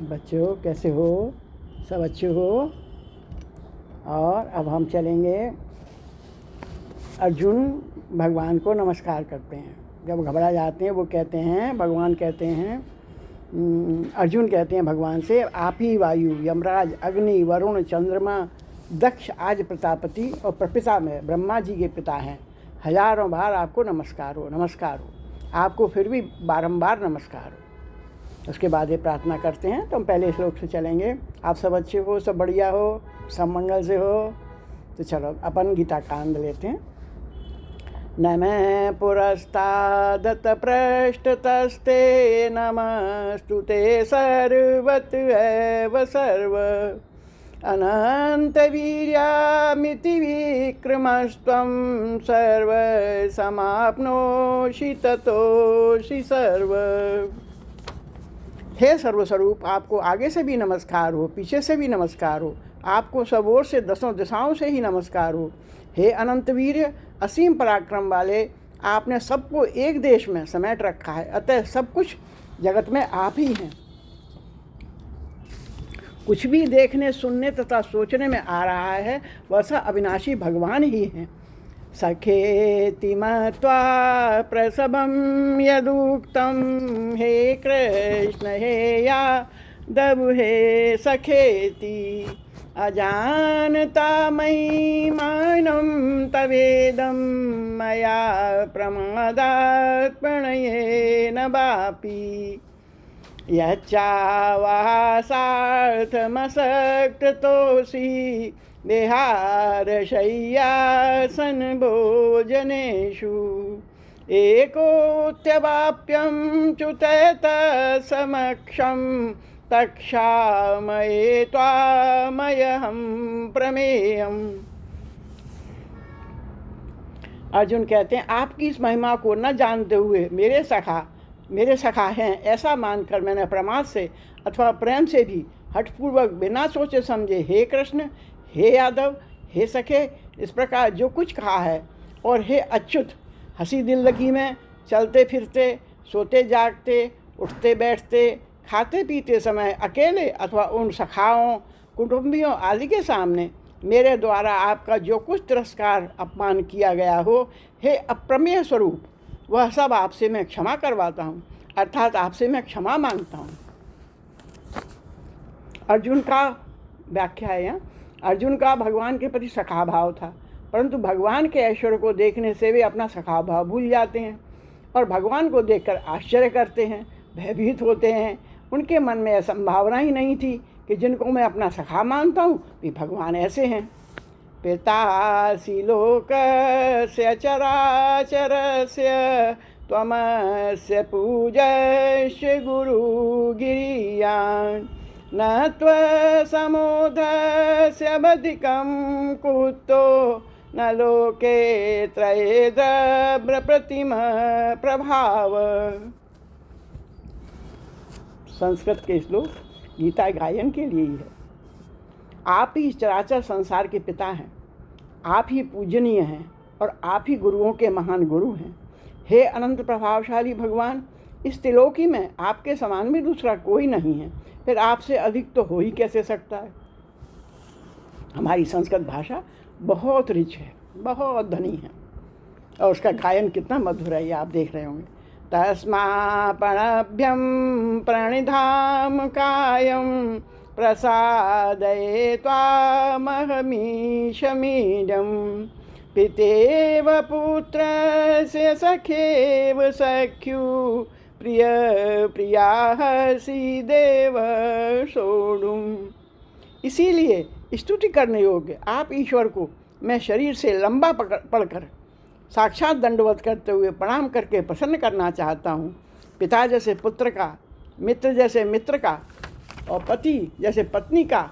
बच्चों कैसे हो? सब अच्छे हो? और अब हम चलेंगे। अर्जुन भगवान को नमस्कार करते हैं। जब घबरा जाते हैं वो कहते हैं, भगवान कहते हैं, अर्जुन कहते हैं भगवान से, आप ही वायु, यमराज, अग्नि, वरुण, चंद्रमा, दक्ष आदि प्रजापति और प्रपिता में ब्रह्मा जी के पिता हैं। हजारों बार आपको नमस्कार हो, नमस्कार हो। आपको फिर भी बारंबार नमस्कार हो। उसके बाद ये प्रार्थना करते हैं। तो हम पहले श्लोक से चलेंगे। आप सब अच्छे हो, सब बढ़िया हो, सब मंगल से हो। तो चलो अपन गीता कांड लेते हैं। नमः पुरस्तादत पृष्ठतस्ते नमस्तुते सर्वत एव सर्व अनन्तवीर्यामिति विक्रमस्त्वं सर्वसमाप्नोषि ततोषि सर्व। हे सर्वस्वरूप, आपको आगे से भी नमस्कार हो, पीछे से भी नमस्कार हो, आपको सब ओर से दसों दिशाओं से ही नमस्कार हो। हे अनंत वीर्य, असीम पराक्रम वाले, आपने सबको एक देश में समेट रखा है, अतः सब कुछ जगत में आप ही हैं। कुछ भी देखने, सुनने तथा सोचने में आ रहा है वह सब अविनाशी भगवान ही हैं। सखेति मत्वा प्रसभं यदुक्तं, हे कृष्ण हे यादव हे सखेति, अजानता महिमानं तवेदं मया प्रमादात् प्रणयेन वापि। यच्चावासार्थमसक्ततोषि विहारशय्यासनभोजनेषु, एकोऽत्यवाप्यं च्युततसमक्षं तक्षामये त्वामयहं प्रमेयम्। अर्जुन कहते हैं, आपकी इस महिमा को न जानते हुए मेरे सखा हैं ऐसा मानकर मैंने प्रमाद से अथवा प्रेम से भी हठपूर्वक बिना सोचे समझे हे कृष्ण, हे यादव, हे सखे, इस प्रकार जो कुछ कहा है। और हे अच्युत, हंसी दिल लगी में चलते फिरते, सोते जागते, उठते बैठते, खाते पीते समय अकेले अथवा उन सखाओं, कुटुंबियों आदि के सामने मेरे द्वारा आपका जो कुछ तिरस्कार अपमान किया गया हो, हे अप्रमेय स्वरूप, वह सब आपसे मैं क्षमा करवाता हूँ, अर्थात आपसे मैं क्षमा मांगता हूँ। अर्जुन का व्याख्या है यहाँ। अर्जुन का भगवान के प्रति सखा भाव था, परंतु भगवान के ऐश्वर्य को देखने से वे अपना सखा भाव भूल जाते हैं और भगवान को देखकर आश्चर्य करते हैं, भयभीत होते हैं। उनके मन में यह संभावना ही नहीं थी कि जिनको मैं अपना सखा मानता हूँ वे भगवान ऐसे हैं। पितासि लोकस्य चराचरस्य त्वमस्य पूज्यस्य गुरुगिरियान्, न त्वसमोधस्य बधिकं कुतो न लोके त्रये दभ्रप्रतिम प्रभाव। संस्कृत के श्लोक गीता गायन के लिए ही है। आप ही इस चराचर संसार के पिता हैं, आप ही पूजनीय हैं और आप ही गुरुओं के महान गुरु हैं। हे अनंत प्रभावशाली भगवान, इस त्रिलोकी में आपके समान भी दूसरा कोई नहीं है, फिर आपसे अधिक तो हो ही कैसे सकता है। हमारी संस्कृत भाषा बहुत रिच है, बहुत धनी है और उसका गायन कितना मधुर है ये आप देख रहे होंगे। तस्मापणभ्यं प्रणिधाम कायं प्रसादये त्वामहमीशमीडं, पितेव पुत्रस्य सखेव सख्यु, प्रिय प्रियाहसि देव सोढुम्। इसीलिए स्तुति करने योग्य आप ईश्वर को मैं शरीर से लंबा पढ़कर साक्षात दंडवत करते हुए प्रणाम करके प्रसन्न करना चाहता हूँ। पिता जैसे पुत्र का, मित्र जैसे मित्र का और पति जैसे पत्नी का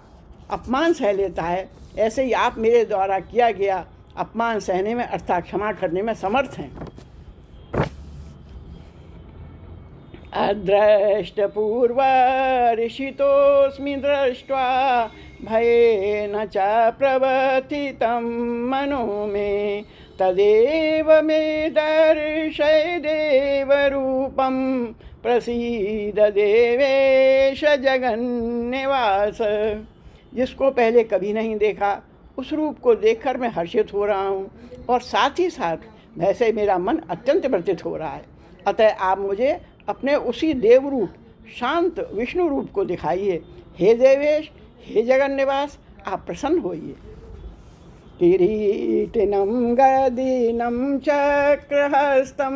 अपमान सह लेता है, ऐसे ही आप मेरे द्वारा किया गया अपमान सहने में अर्थात क्षमा करने में समर्थ हैं। अदृष्टपूर्वरिषितोऽस्मि दृष्ट्वा भयेन च प्रवर्तितं मनो मे, तदेव मे दर्शय देवरूपं प्रसीद देवेश जगन्निवास। जिसको पहले कभी नहीं देखा उस रूप को देखकर मैं हर्षित हो रहा हूँ और साथ ही साथ वैसे मेरा मन अत्यंत व्यथित हो रहा है। अतः आप मुझे अपने उसी देव रूप शांत विष्णु रूप को दिखाइए। हे देवेश, हे जगन्निवास, आप प्रसन्न होइए। किरीटिनं गदिनं चक्रहस्तं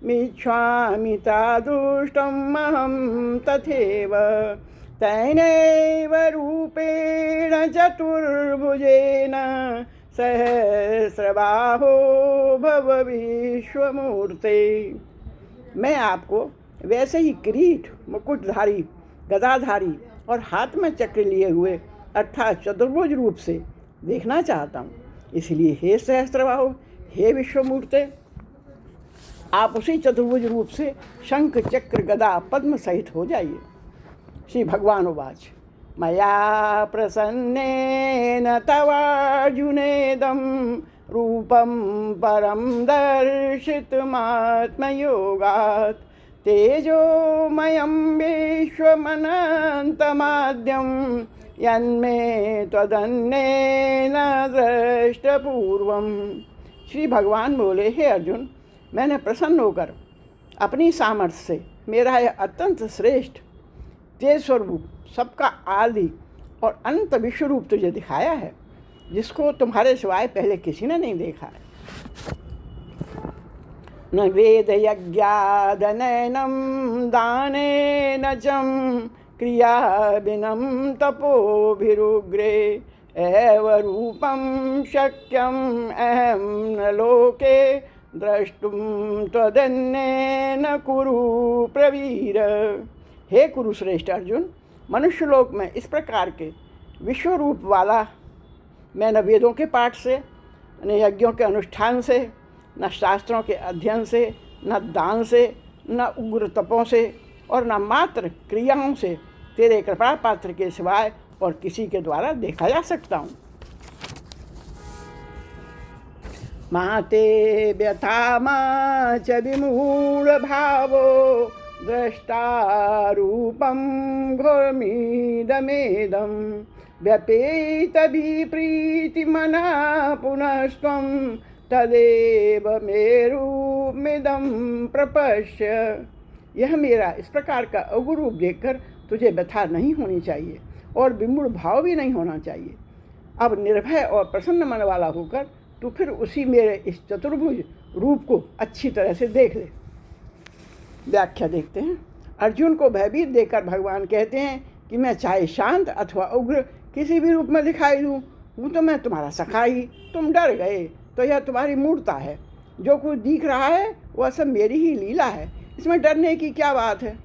मिच्छामि तादृष्टमहं तथैव तेनैव रूपेण चतुर्भुजेन सहस्रबाहो भव विश्वमूर्ते। मैं आपको वैसे ही किरीट, मुकुटधारी, गदाधारी और हाथ में चक्र लिए हुए अर्थात चतुर्भुज रूप से देखना चाहता हूँ। इसलिए हे सहस्त्रबाहु, हे विश्वमूर्ते, आप उसी चतुर्भुज रूप से शंख चक्र गदा पद्म सहित हो जाइए। श्री भगवान उवाच मया प्रसन्नेन तवार्जुनेदं रूपं परं दर्शितुमात्मयोगात् तेजोमयं विश्वमनन्तमाद्यं यन्मे त्वदन्येन दृष्टपूर्वम्। श्री भगवान बोले, हे अर्जुन, मैंने प्रसन्न होकर अपनी सामर्थ्य से मेरा यह अत्यंत श्रेष्ठ तेज स्वरूप, सबका आदि और अनंत विश्व रूप तुझे दिखाया है, जिसको तुम्हारे सिवाय पहले किसी ने नहीं देखा है। न वेद यज्ञादनयनं दानेन चं क्रियाभिनं तपोभिरुग्रे एव रूपं शक्यम् अहं न लोके द्रष्टुं त्वदन्येन कुरु प्रवीर। हे कुरुश्रेष्ठ अर्जुन, मनुष्यलोक में इस प्रकार के विश्व रूप वाला मैं न वेदों के पाठ से, न यज्ञों के अनुष्ठान से, न शास्त्रों के अध्ययन से, न दान से, न उग्र तपों से और न मात्र क्रियाओं से तेरे कृपा पात्र के सिवाय और किसी के द्वारा देखा जा सकता हूँ। माते व्यथा मा च विमूढ़ भावो द्रष्टारूपं घोरमीदमेदं व्यपेतभिप्रीतिमनः पुनस्त्वं तदेव मे रूपमिदं प्रपश्य। यह मेरा इस प्रकार का अवगुण देखकर तुझे व्यथा नहीं होनी चाहिए और विमूढ़ भाव भी नहीं होना चाहिए। अब निर्भय और प्रसन्न मन वाला होकर तू फिर उसी मेरे इस चतुर्भुज रूप को अच्छी तरह से देख ले। व्याख्या देखते हैं। अर्जुन को भयभीत देखकर भगवान कहते हैं कि मैं चाहे शांत अथवा उग्र किसी भी रूप में दिखाई दूँ, हूँ तो मैं तुम्हारा सखा ही। तुम डर गए तो यह तुम्हारी मूर्खता है। जो कुछ दिख रहा है वह सब मेरी ही लीला है, इसमें डरने की क्या बात है।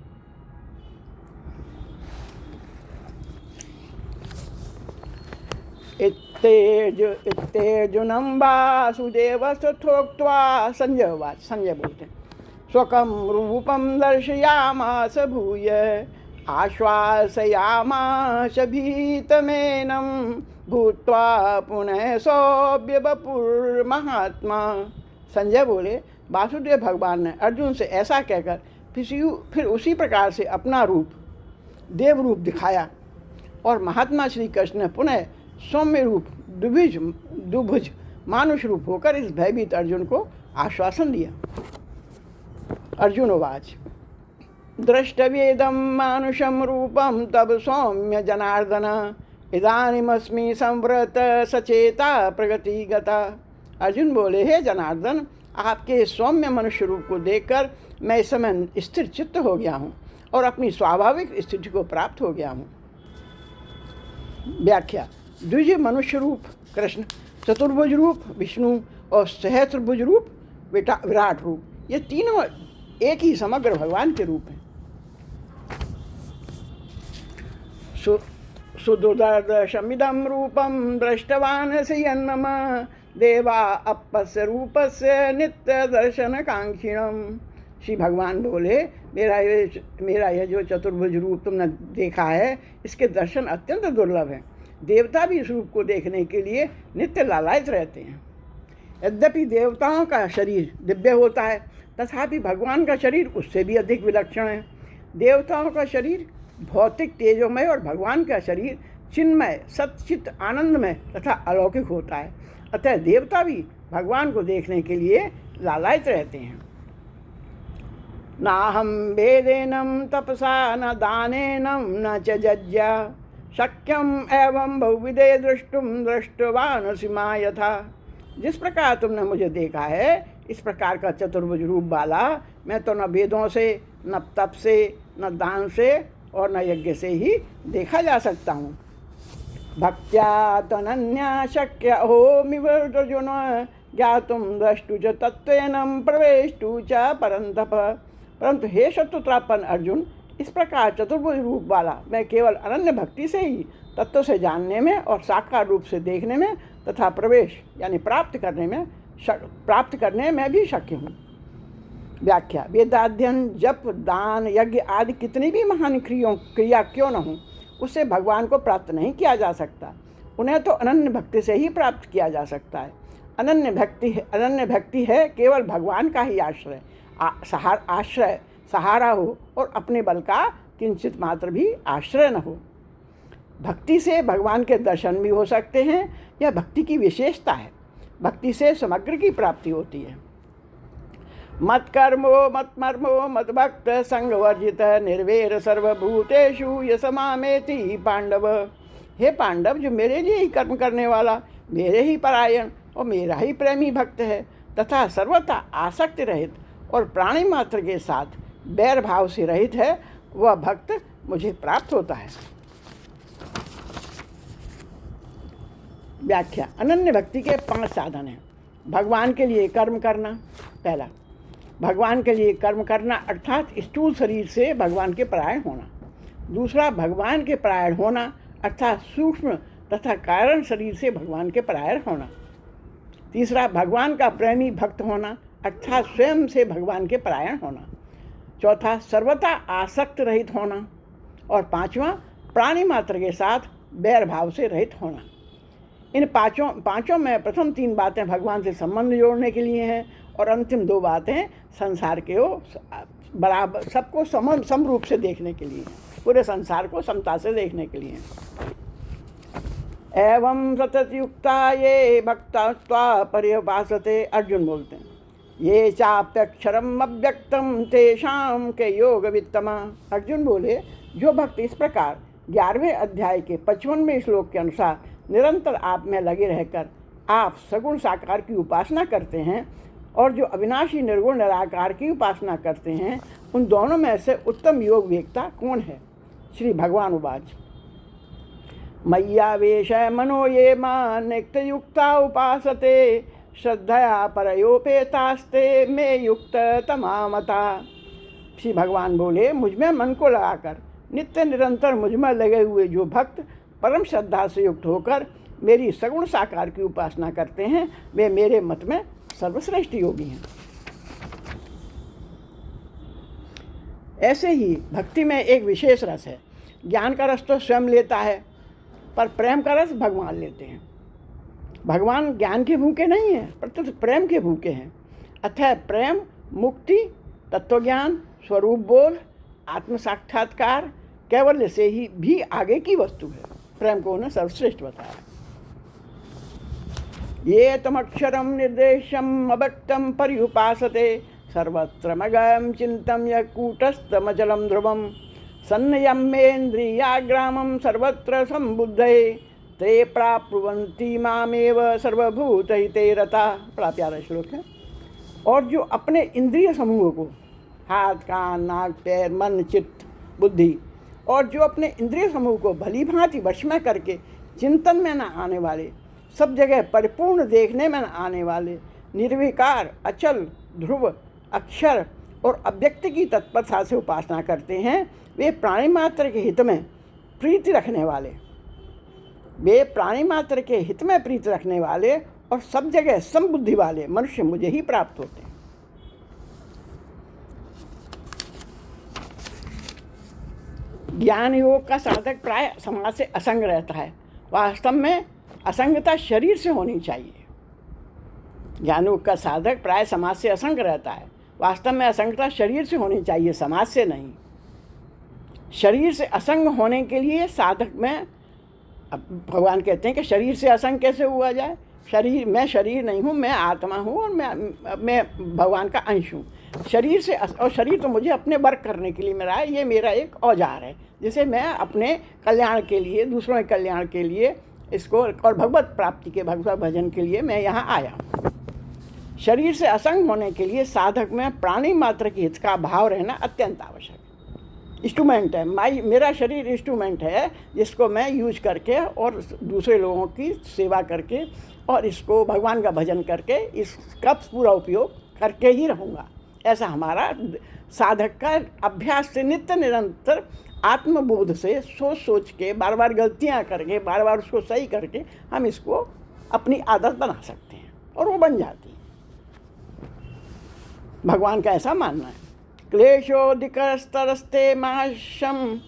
इत्तेर्जुनं वासुदेवस्तथोक्त्वा संजय उवाच। संजय बोलते हैं, स्वकं रूपं दर्शयामास भूय आश्वासयामास भीतमेनं भूत्वा पुनः सौभ्य वपुर्महात्मा। संजय बोले, वासुदेव भगवान ने अर्जुन से ऐसा कहकर फिर उसी प्रकार से अपना रूप देव रूप दिखाया और महात्मा श्री कृष्ण ने पुनः सौम्य रूप दुभुज मानुष रूप होकर इस भयभीत अर्जुन को आश्वासन दिया। अर्जुन उवाच द्रष्टव्येदं मानुषं रूपं तब सौम्य जनार्दन इदानीमस्मि संवृत सचेता प्रगतिगता। अर्जुन बोले, हे जनार्दन, आपके सौम्य मनुष्य रूप को देखकर मैं इस समय स्थिर चित्त हो गया हूँ और अपनी स्वाभाविक स्थिति को प्राप्त हो गया हूँ। व्याख्या। द्विज मनुष्य रूप कृष्ण, चतुर्भुज रूप विष्णु और सहस्त्रभुज रूप विराट रूप, ये तीनों एक ही समग्र भगवान के रूप हैं। सुदुर्दर्शमिदं रूपं दृष्टवानसि यन्मम देवा अपस्य रूपस्य नित्य दर्शन कांक्षिणम। श्री भगवान बोले, मेरा यह जो चतुर्भुज रूप तुमने देखा है, इसके दर्शन अत्यंत दुर्लभ हैं। देवता भी इस रूप को देखने के लिए नित्य लालायित रहते हैं। यद्यपि देवताओं का शरीर दिव्य होता है, तथापि भगवान का शरीर उससे भी अधिक विलक्षण है। देवताओं का शरीर भौतिक तेजोमय और भगवान का शरीर चिन्मय सच्चित आनंदमय तथा अलौकिक होता है। अतः देवता भी भगवान को देखने के लिए लालायित रहते हैं। नाहं वेदेनं तपसा न दानेनं न च जज्ञा शक्यम एवं बहुविधे दृष्टुम दृष्टवानसि मां यथा। जिस प्रकार तुमने मुझे देखा है, इस प्रकार का चतुर्भुज रूप वाला मैं तो न वेदों से, न तप से, न दान से और न यज्ञ से ही देखा जा सकता हूँ। भक्त्या तनन्या शक्य होमिव अर्जुन ज्ञातुम द्रष्टु च तत्त्वेन प्रवेष्टु च परंतप। परंतु हे शत्रुत्रापन अर्जुन, इस प्रकार चतुर्भुज रूप वाला मैं केवल अनन्य भक्ति से ही तत्व से जानने में और साकार रूप से देखने में तथा प्रवेश यानी प्राप्त करने में भी शक्य हूँ। व्याख्या। वेदाध्ययन, जप, दान, यज्ञ आदि कितनी भी महान क्रिया क्यों न हो, उससे भगवान को प्राप्त नहीं किया जा सकता। उन्हें तो अनन्य भक्ति से ही प्राप्त किया जा सकता है। अनन्य भक्ति है केवल भगवान का ही आश्रय सहारा हो और अपने बल का किंचित मात्र भी आश्रय न हो। भक्ति से भगवान के दर्शन भी हो सकते हैं। यह भक्ति की विशेषता है। भक्ति से समग्र की प्राप्ति होती है। मत कर्मो मत मर्मो मत भक्त संगवर्जित निर्वेर सर्वभूतेषु यसमामेति पांडव। हे पांडव, जो मेरे लिए ही कर्म करने वाला, मेरे ही परायण और मेरा ही प्रेमी भक्त है तथा सर्वथा आसक्ति रहित और प्राणी मात्र के साथ बैर भाव से रहित है, वह भक्त मुझे प्राप्त होता है। व्याख्या। अनन्य भक्ति के 5 साधन हैं। भगवान के लिए कर्म करना। पहला, भगवान के लिए कर्म करना अर्थात स्थूल शरीर से भगवान के परायण होना। दूसरा, भगवान के परायण होना अर्थात सूक्ष्म तथा कारण शरीर से भगवान के परायण होना। तीसरा, भगवान का प्रेमी भक्त होना अर्थात स्वयं से भगवान के परायण होना। चौथा, सर्वथा आसक्त रहित होना। और पांचवा, प्राणी मात्र के साथ बैर भाव से रहित होना। इन पांचों में प्रथम 3 बातें भगवान से संबंध जोड़ने के लिए हैं और अंतिम 2 बातें संसार के बराबर सबको समरूप से देखने के लिए हैं, पूरे संसार को समता से देखने के लिए हैं। एवं सतत युक्ता ये भक्ता पर्युपासते। अर्जुन बोलते हैं, ये चाप्यक्षरम अव्यक्तम तेषाम के योग वित्तमा। अर्जुन बोले, जो भक्त इस प्रकार 11वें अध्याय के 55वें श्लोक के अनुसार निरंतर आप में लगे रहकर आप सगुण साकार की उपासना करते हैं और जो अविनाशी निर्गुण निराकार की उपासना करते हैं, उन दोनों में से उत्तम योग वेत्ता कौन है? श्री भगवान उवाच, मय्यावेश मनो ये मां नित्ययुक्ता उपासते श्रद्धया परयोपेतास्ते में युक्त तमामता। श्री भगवान बोले, मुझ में मन को लगाकर नित्य निरंतर मुझ में लगे हुए जो भक्त परम श्रद्धा से युक्त होकर मेरी सगुण साकार की उपासना करते हैं, वे मेरे मत में सर्वश्रेष्ठ योगी हैं। ऐसे ही भक्ति में एक विशेष रस है। ज्ञान का रस तो स्वयं लेता है, पर प्रेम का रस भगवान लेते हैं। भगवान ज्ञान के भूखे नहीं हैं, प्रत्युत प्रेम के भूखे हैं। अतः प्रेम मुक्ति, तत्वज्ञान, स्वरूप बोध, आत्म साक्षात्कार, कैवल्य से ही भी आगे की वस्तु है। प्रेम को उन्हें सर्वश्रेष्ठ बताया। ये तमक्षरम निर्देशम अभक्तम पर्युपासते सर्वत्र मगम चिंतम यः कूटस्थमचलम ध्रुवम सन्नयमेन्द्रियाग्रामं सर्वत्र संबुद्धये ते प्राप्नुवन्ति मामेव सर्वभूतहिते रता। बड़ा प्यारा श्लोक है। और जो अपने इंद्रिय समूह को, हाथ, कान, नाक, पैर, मन, चित्त, बुद्धि, और जो अपने इंद्रिय समूह को भली भांति वश में करके चिंतन में न आने वाले, सब जगह परिपूर्ण देखने में न आने वाले, निर्विकार, अचल, ध्रुव, अक्षर और अव्यक्त की तत्परता से उपासना करते हैं, वे प्राणी मात्र के हित में प्रीति रखने वाले और सब जगह समबुद्धि वाले मनुष्य मुझे ही प्राप्त होते हैं। ज्ञान योग का साधक प्राय समाज से असंग रहता है। वास्तव में असंगता शरीर से होनी चाहिए। ज्ञानयोग का साधक प्राय समाज से असंग रहता है। वास्तव में असंगता शरीर से होनी चाहिए, समाज से नहीं। शरीर से असंग होने के लिए साधक में, अब भगवान कहते हैं कि शरीर से असंग कैसे हुआ जाए। मैं शरीर नहीं हूँ, मैं आत्मा हूँ और मैं भगवान का अंश हूँ। शरीर से और शरीर तो मुझे अपने वर्क करने के लिए मेरा है, ये मेरा एक औजार है जिसे मैं अपने कल्याण के लिए, दूसरों के कल्याण के लिए इसको, और भगवत प्राप्ति के, भगवत भजन के लिए मैं यहाँ आया हूँ। शरीर से असंग होने के लिए साधक में प्राणी मात्र के हित का भाव रहना अत्यंत आवश्यक है। इंस्ट्रूमेंट है, मेरा शरीर इंस्ट्रूमेंट है जिसको मैं यूज करके और दूसरे लोगों की सेवा करके और इसको भगवान का भजन करके इसका पूरा उपयोग करके ही रहूँगा। ऐसा हमारा साधक का अभ्यास से नित्य निरंतर आत्मबोध से सोच के बार बार गलतियाँ करके बार बार उसको सही करके हम इसको अपनी आदत बना सकते हैं और वो बन जाती है। भगवान का ऐसा मानना है। क्लेशोधिकस्तरस्ते माशम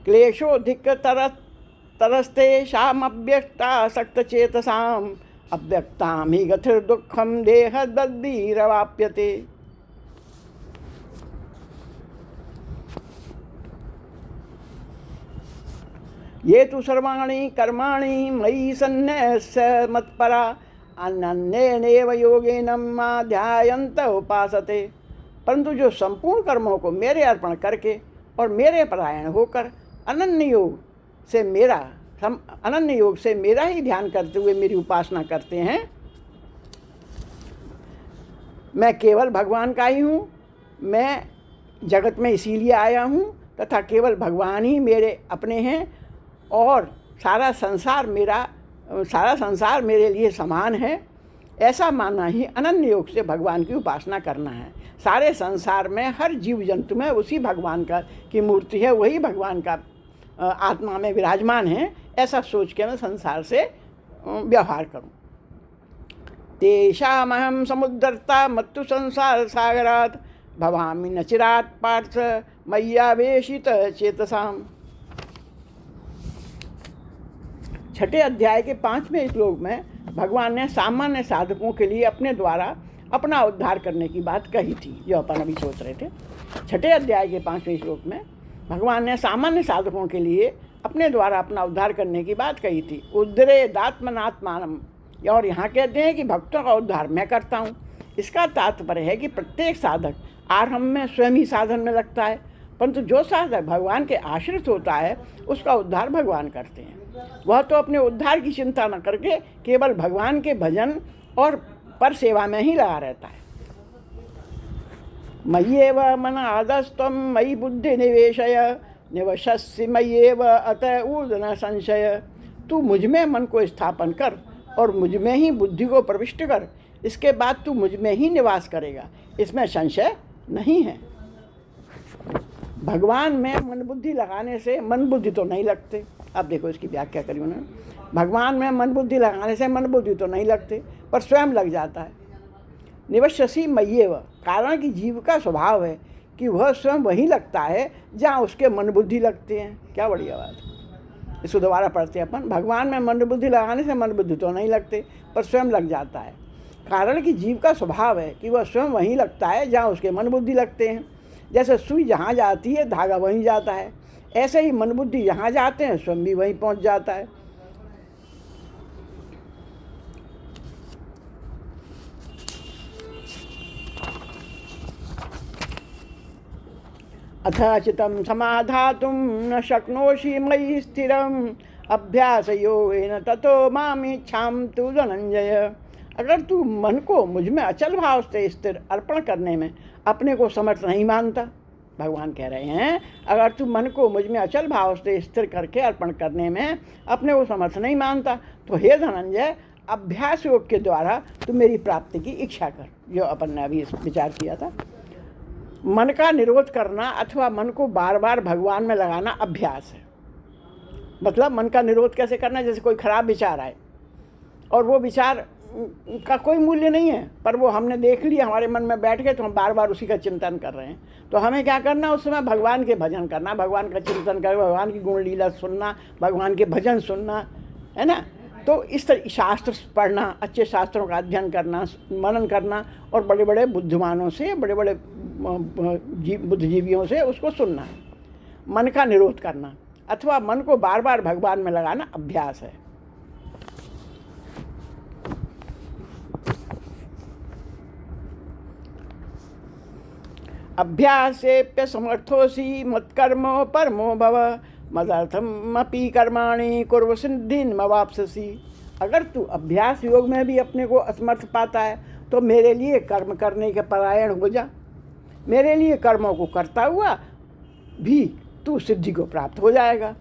क्लेशोधिक तरस्ते शाम अव्यक्ता सक्त चेतसाम अव्यक्ताम ही गथिर दुखम देह दद्दीरवाप्यते। ये तो सर्वाणि कर्माणि मयि सन्न्यस्य मत्परा अनन्येनैव योगेन मां ध्यायन्त उपासते। परंतु जो संपूर्ण कर्मों को मेरे अर्पण करके और मेरे परायण होकर अनन्य योग से मेरा ही ध्यान करते हुए मेरी उपासना करते हैं, मैं केवल भगवान का ही हूँ, मैं जगत में इसीलिए आया हूँ तथा केवल भगवान ही मेरे अपने हैं और सारा संसार मेरे लिए समान है, ऐसा मानना ही अनन्य योग से भगवान की उपासना करना है। सारे संसार में हर जीव जंतु में उसी भगवान की मूर्ति है, वही भगवान का आत्मा में विराजमान है, ऐसा सोच के मैं संसार से व्यवहार करूं। तेषामहं समुद्धर्ता मत्तु संसार सागरात् भवामि न चिरात् पार्थ मय्यावेशित चेतसाम। छठे अध्याय के 5वें श्लोक में भगवान ने सामान्य साधकों के लिए अपने द्वारा अपना उद्धार करने की बात कही थी, जो अपन अभी सोच रहे थे। छठे अध्याय के 5वें श्लोक में भगवान ने सामान्य साधकों के लिए अपने द्वारा अपना उद्धार करने की बात कही थी। उद्धरेदात्मनात्मानम, और यहाँ कहते हैं कि भक्तों का उद्धार मैं करता हूँ। इसका तात्पर्य है कि प्रत्येक साधक आरंभ में स्वयं ही साधन में लगता है, परंतु जो साधक भगवान के आश्रित होता है उसका उद्धार भगवान करते हैं। वह तो अपने उद्धार की चिंता न करके केवल भगवान के भजन और पर सेवा में ही लगा रहता है। मय्येव मन आदस्तम मयि बुद्धि निवेशय निवशस्सि मय्येव अतः ऊर्ध्व संशय। तू मुझ में मन को स्थापन कर और मुझ में ही बुद्धि को प्रविष्ट कर, इसके बाद तू मुझ में ही निवास करेगा, इसमें संशय नहीं है। भगवान में मन बुद्धि लगाने से मन बुद्धि तो नहीं लगते। अब देखो इसकी व्याख्या करी उन्होंने। भगवान में मन बुद्धि लगाने से मन बुद्धि तो नहीं लगते, पर स्वयं लग जाता है। निवश्यसि मय्येव, कारण कि जीव का स्वभाव है कि वह स्वयं वही लगता है जहाँ उसके मन बुद्धि लगते हैं। क्या बढ़िया बात है। इसको दोबारा पढ़ते हैं अपन। भगवान में मन बुद्धि लगाने से मन बुद्धि तो नहीं लगते, पर स्वयं लग जाता है। कारण कि जीव का स्वभाव है कि वह स्वयं वहीं लगता है जहाँ उसके मन बुद्धि लगते हैं। जैसे सुई जहाँ जाती है धागा वहीं जाता है, ऐसे ही मन बुद्धि जहाँ जाते हैं स्वयं भी वहीं पहुँच जाता है। अथ चितं समाधातुं न शक्नोषि मयि स्थिरम् अभ्यासयोगेन ततो मामिच्छाम तु धनंजय। अगर तू मन को मुझ में अचल भाव से स्थिर अर्पण करने में अपने को समर्थ नहीं मानता, भगवान कह रहे हैं अगर तू मन को मुझ में अचल भाव से स्थिर करके अर्पण करने में अपने को समर्थ नहीं मानता, तो हे धनंजय, अभ्यास योग के द्वारा तू मेरी प्राप्ति की इच्छा कर। जो अपन ने अभी विचार किया था, मन का निरोध करना अथवा मन को बार बार भगवान में लगाना अभ्यास है। मतलब मन का निरोध कैसे करना? जैसे कोई खराब विचार आए और वो विचार का कोई मूल्य नहीं है, पर वो हमने देख लिया, हमारे मन में बैठ गए, तो हम बार बार उसी का चिंतन कर रहे हैं। तो हमें क्या करना? उस समय भगवान के भजन करना, भगवान का चिंतन करना, भगवान की गुण लीला सुनना, भगवान के भजन सुनना, है ना। तो इस तरह शास्त्र पढ़ना, अच्छे शास्त्रों का अध्ययन करना, मनन करना और बड़े बड़े बुद्धिमानों से, बड़े बड़े बुद्धिजीवियों से उसको सुनना, मन का निरोध करना अथवा मन को बार बार भगवान में लगाना अभ्यास है। अभ्यासेप्य समर्थोसी मत्कर्म परमो भव मदर्थमपि कर्माणि कुर्व सिद्धिर्मवाप्स्यसि। अगर तू अभ्यास योग में भी अपने को असमर्थ पाता है तो मेरे लिए कर्म करने के परायण हो जा। मेरे लिए कर्मों को करता हुआ भी तू सिद्धि को प्राप्त हो जाएगा।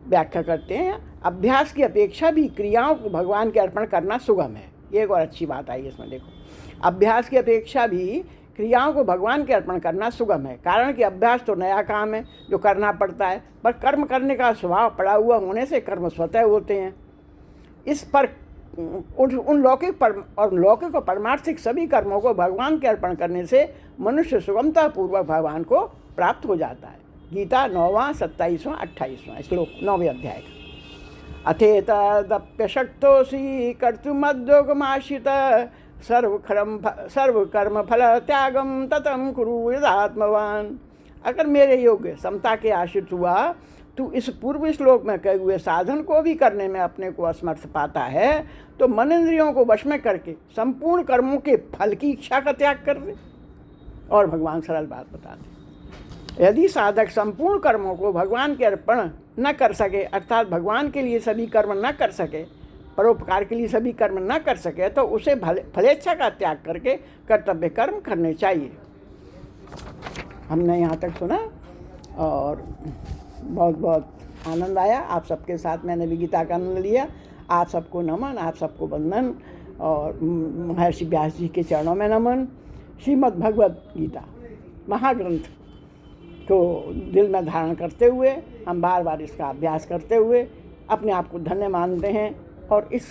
व्याख्या करते हैं, अभ्यास की अपेक्षा भी क्रियाओं को भगवान के अर्पण करना सुगम है। ये एक और अच्छी बात आई इसमें, देखो, अभ्यास की अपेक्षा भी क्रियाओं को भगवान के अर्पण करना सुगम है। कारण कि अभ्यास तो नया काम है जो करना पड़ता है, पर कर्म करने का स्वभाव पड़ा हुआ होने से कर्म स्वतः होते हैं। इस पर उन लौकिक और लौकिक और परमार्थिक सभी कर्मों को भगवान के अर्पण करने से मनुष्य सुगमतापूर्वक भगवान को प्राप्त हो जाता है। गीता 9वां 27वां 28वां श्लोक 9वें अध्याय का। अथेतदप्यशक्तोऽसि कर्तुमद्योगमाश्रित सर्वकर्म फल त्यागम ततम कुरु यदात्मवान। अगर मेरे योग्य समता के आश्रित हुआ तू इस पूर्व श्लोक में कहे हुए साधन को भी करने में अपने को असमर्थ पाता है तो मन इंद्रियों को वश में करके संपूर्ण कर्मों के फल की इच्छा का त्याग कर दे। और भगवान सरल बात बताते, यदि साधक संपूर्ण कर्मों को भगवान के अर्पण न कर सके, अर्थात भगवान के लिए सभी कर्म न कर सके, परोपकार के लिए सभी कर्म न कर सके, तो उसे फलेच्छा का त्याग करके कर्तव्य कर्म करने चाहिए। हमने यहाँ तक सुना और बहुत बहुत आनंद आया। आप सबके साथ मैंने भी गीता का आनंद लिया। आप सबको नमन, आप सबको वंदन और महर्षि व्यास जी के चरणों में नमन। श्रीमद् भगवत गीता महाग्रंथ को दिल में धारण करते हुए हम बार बार इसका अभ्यास करते हुए अपने आप को धन्य मानते हैं। और इस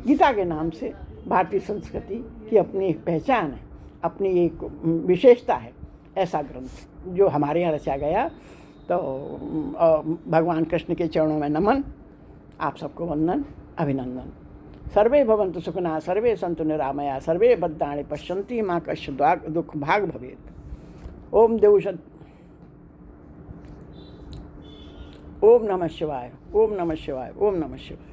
गीता के नाम से भारतीय संस्कृति की अपनी एक पहचान है, अपनी एक विशेषता है। ऐसा ग्रंथ जो हमारे यहाँ रचा गया, तो भगवान कृष्ण के चरणों में नमन, आप सबको वंदन अभिनंदन। सर्वे भवन्तु सुखिनः, सर्वे सन्तु निरामया, सर्वे भद्राणि पश्यन्ति मा कश्चित् दुःख भाग भवेत्। ओम ओम नमः शिवाय, ओम नमः शिवाय, ओम नमः शिवाय।